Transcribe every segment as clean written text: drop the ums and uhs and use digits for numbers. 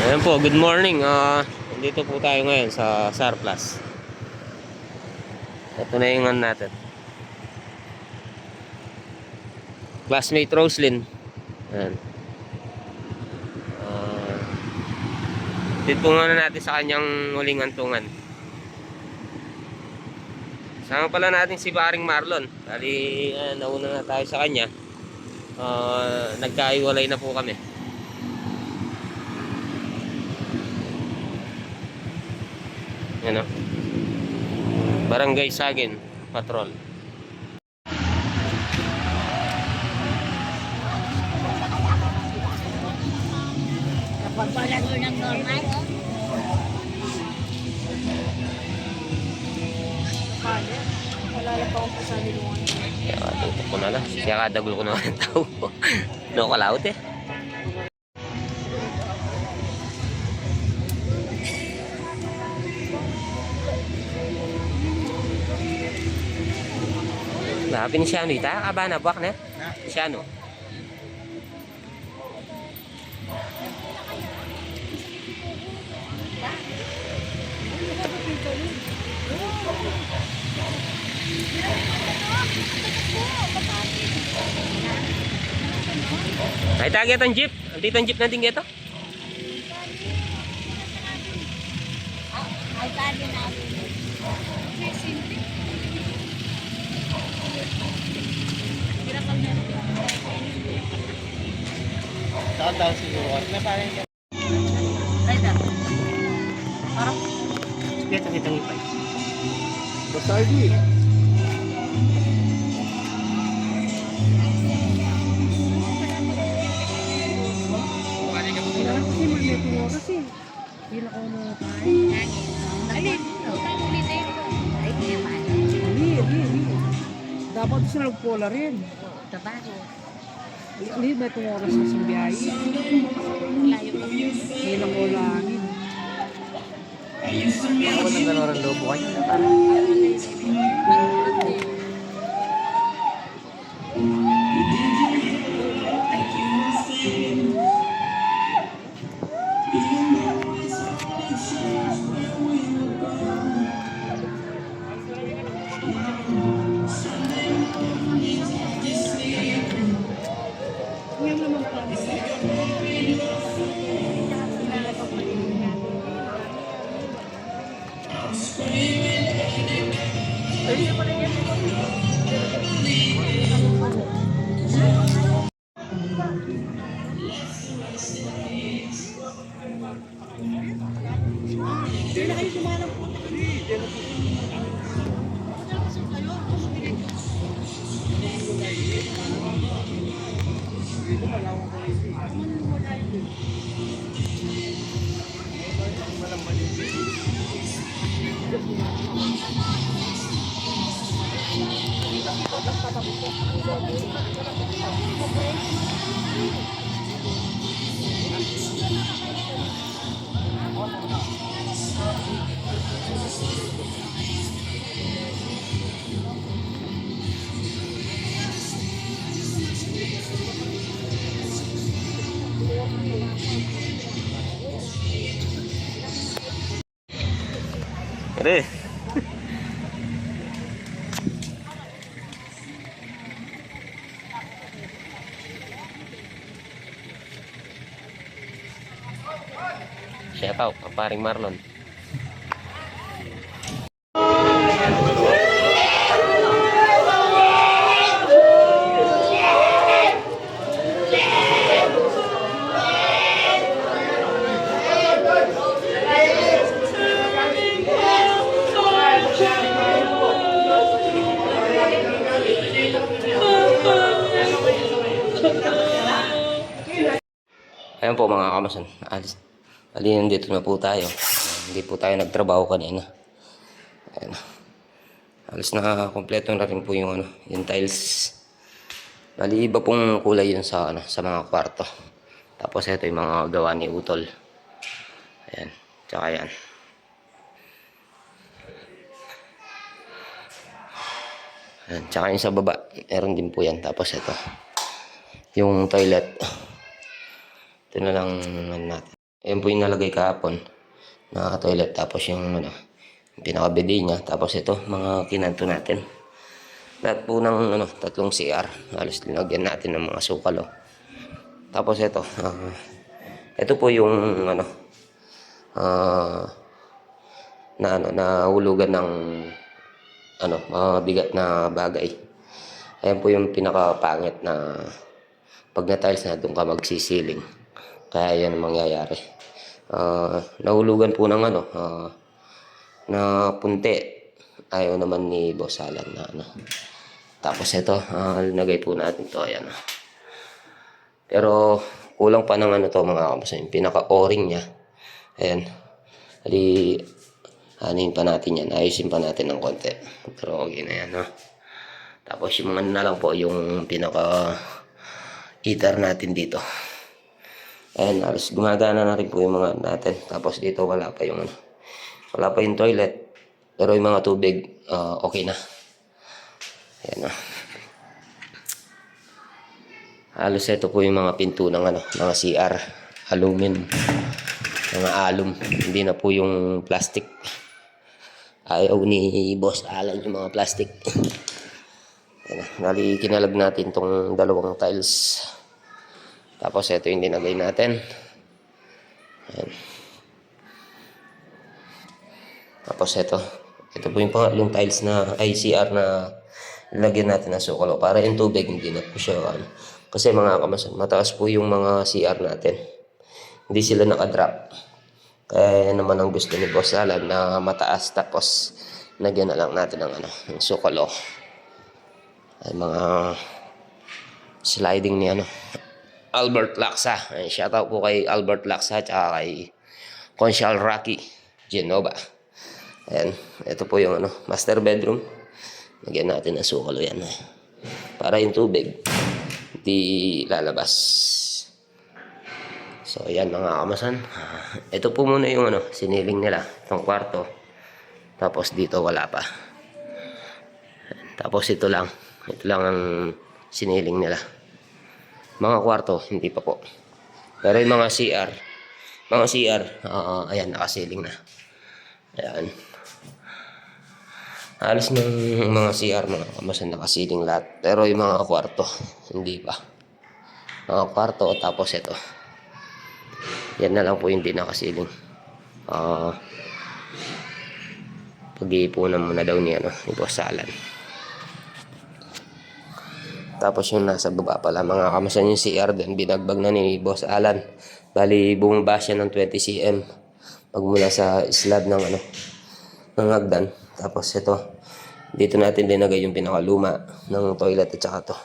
Ayan po, good morning. Dito po tayo ngayon sa Surplus. Ito na yung ano natin. Classmate Roslyn. Ayan. Dito nga na natin sa kanyang huling antungan. Sama pala natin si Paring Marlon. Bali, nauna na tayo sa kanya. Nagkaiwalay na po kami. Yan o. Barangay Sagin Patrol. Pagpalago ng normal, oh. Wala lang pa akong pasali mo. Kaya tutok ko na lang. Kaya kadagol ko naman ang tao. No, kalaot eh. Labi ni Shano ita, kabana buwak na. Shano. Ay target ang jeep. Andito ang jeep natin ito. Ay, tali natin. Daw siguro. Na parang Ay, dapat. Parang Kita ngipay. Basardi. kasi magneto oras eh. Hindi na ako nakakain. Alin? Utang ulit eh. Ay, hindi naman. Hindi. Dapat sila nagpola rin. Tabago. Hindi ba itong oras sa biyahe? Layo pa. Hindi na ko langin. Ako nang gano'n ang lobo kayo. Ere. Shout out, ang Paring Marlon. Ayan po mga kamasan. Alin dito na po tayo. Hindi po tayo nagtrabaho kanina. Ayan. Halos na kompleto na rin po yung yung tiles. Bali iba pong kulay yun sa sa mga kwarto. Tapos ito yung mga gawa ni Utol. Ayan. Tsaka yan. Ayan. Tsaka yung sa baba. Meron din po yan. Tapos ito. Yung toilet. Ito na lang natin. Ayan po yung nalagay kahapon na toilet. Tapos yung ano, yung pinaka-bidet niya. Tapos ito, mga kinanto natin. Lahat po ng ano, tatlong CR. Halos linagyan natin ng mga sukal. Oh. Tapos ito po yung ano, na hulugan ng ano, mga bigat na bagay. Ayan po yung pinaka-pangit na pag na-tiles na doon ka magsisiling. Kaya yan ang mangyayari. Nahulugan po ng ano, na punti. Ayaw naman ni Boss Alan na ano. Tapos ito, linagay po natin to. Ayan. Pero kulang pa ng ano to mga kamusa. Yung pinaka-o-ring niya. Ayan. Hali, anin pa natin yan. Ayusin pa natin ng konti. Pero okay na yan. Tapos yung mga na lang po yung pinaka-heater natin dito. Ayan, halos gumagana na rin po yung mga natin. Tapos dito wala pa yung ano. Wala pa yung toilet. Pero yung mga tubig, okay na. Ayan na. Halos ito po yung mga pinto ng ano, mga CR. Alumin. Mga alum. Hindi na po yung plastic. Ayaw ni Boss Alan yung mga plastic. Ayan na. Dali kinalag natin tong dalawang tiles. Tapos ito yung dinagay natin. Ayan. Tapos ito po yung pangatlong tiles na ICR na lagyan natin ng sukalo para yung tubig hindi na po siya ano. Kasi mga kamasan, mataas po yung mga CR natin. Hindi sila nakadrop. Kaya naman ang gusto ni Boss Alan na mataas tapos lagyan na lang natin ng ano, ng sukalo. Ay mga sliding ni ano, Albert Laksa. Ay, shoutout po kay Albert Laksa at kay Conchal Rocky Genova. Ayan, ito po yung ano, master bedroom. Lagyan natin ng sukalo yan. Para yung tubig hindi lalabas. So ayan mga kamasan. Ito po muna yung ano, siniling nila. Itong kwarto. Tapos dito wala pa. Tapos ito lang. Ito lang ang siniling nila. Mga kwarto, hindi pa po. Pero yung mga CR, ayan, nakasiling na. Ayan. Halos ng mga CR, mga kamasan, nakasiling lahat. Pero yung mga kwarto, hindi pa. Mga kwarto, tapos ito. Yan na lang po yung di nakasiling. Pag-iipunan muna daw ni Boss Alan. Tapos yung nasa baba pala, mga kamasan, yung CR din, binagbag na ni Boss Alan. Bali, bumaba siya ng 20 cm. Pagmula sa slab ng ano, ng hagdan. Tapos ito, dito natin dinagay yung pinakaluma ng toilet at saka to.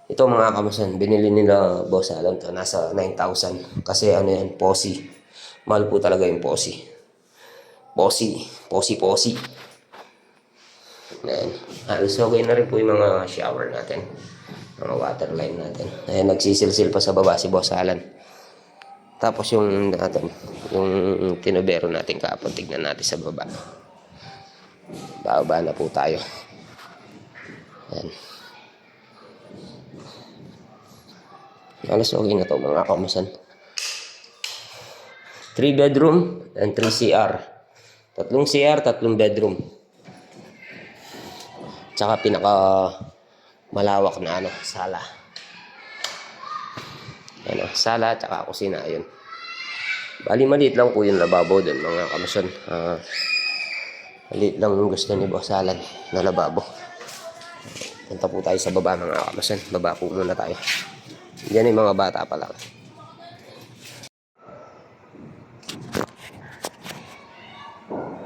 Ito mga kamasan, binili nila Boss Alan to, nasa 9,000. Kasi ano yan, posi. Mahal po talaga yung posi. Posi. Ayan. Halos okay na rin po yung mga shower natin. Mga water line natin. Ayan, nagsisilsil pa sa baba si Boss Alan. Tapos yung natin, yung tinubero natin kahapon, tignan natin sa baba. Bababa na po tayo. Ayan. Halos okay na to mga kamasan. 3 bedroom and 3 CR. 3 CR, 3 bedroom. Tsaka pinaka malawak na ano, sala. Ano, sala tsaka kusina, ayun. Bali maliit lang po yung lababo doon mga kamasan. Maliit lang yung gusto ni Boss Alan na lababo. Punta po tayo sa baba mga kamasan. Baba po muna tayo. Diyan yung mga bata pa lang.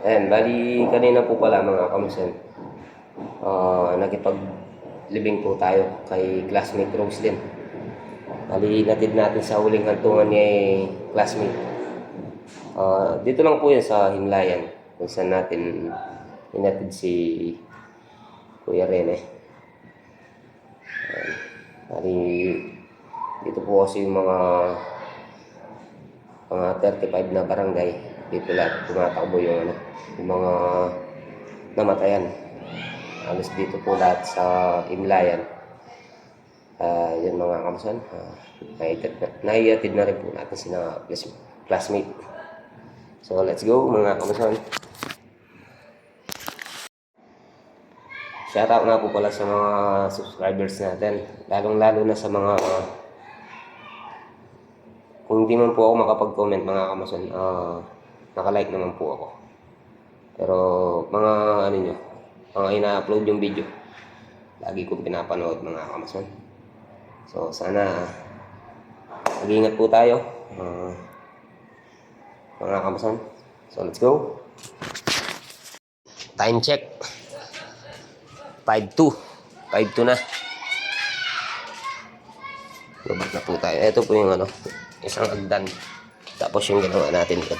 Ayan, bali kanina po pala mga kamasan. Nakipag-living po tayo kay classmate Roslyn. Bali natid natin sa huling hantungan ni classmate. Dito lang po yan sa Himlayan kung saan natin inatid si Kuya Rene. Bali dito po kasi yung mga 35 na barangay. Dito lahat tumatakbo yung mga namatayan. Halos dito po lahat sa Himlayan. Yun mga kamasan, naiatid na rin po natin sina classmate. So let's go mga kamasan. Shoutout nga po pala sa mga subscribers natin, lalong-lalo na sa mga kung hindi man po ako makapag-comment mga kamason, naka-like naman po ako. Pero mga ano nyo, mga ina-upload yung video, lagi kong pinapanood mga kamason. So sana mag-ingat po tayo mga kamason. So let's go. Time check. 5:02. 5:02 na. Lubog na po tayo. Ito po yung ano, isang agdan. Tapos yung ginawa natin dito.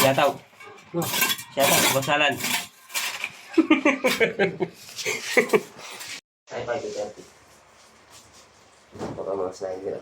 Shoutout. Shoutout, Basalan. Ay, 5:30. Baka mga sniper.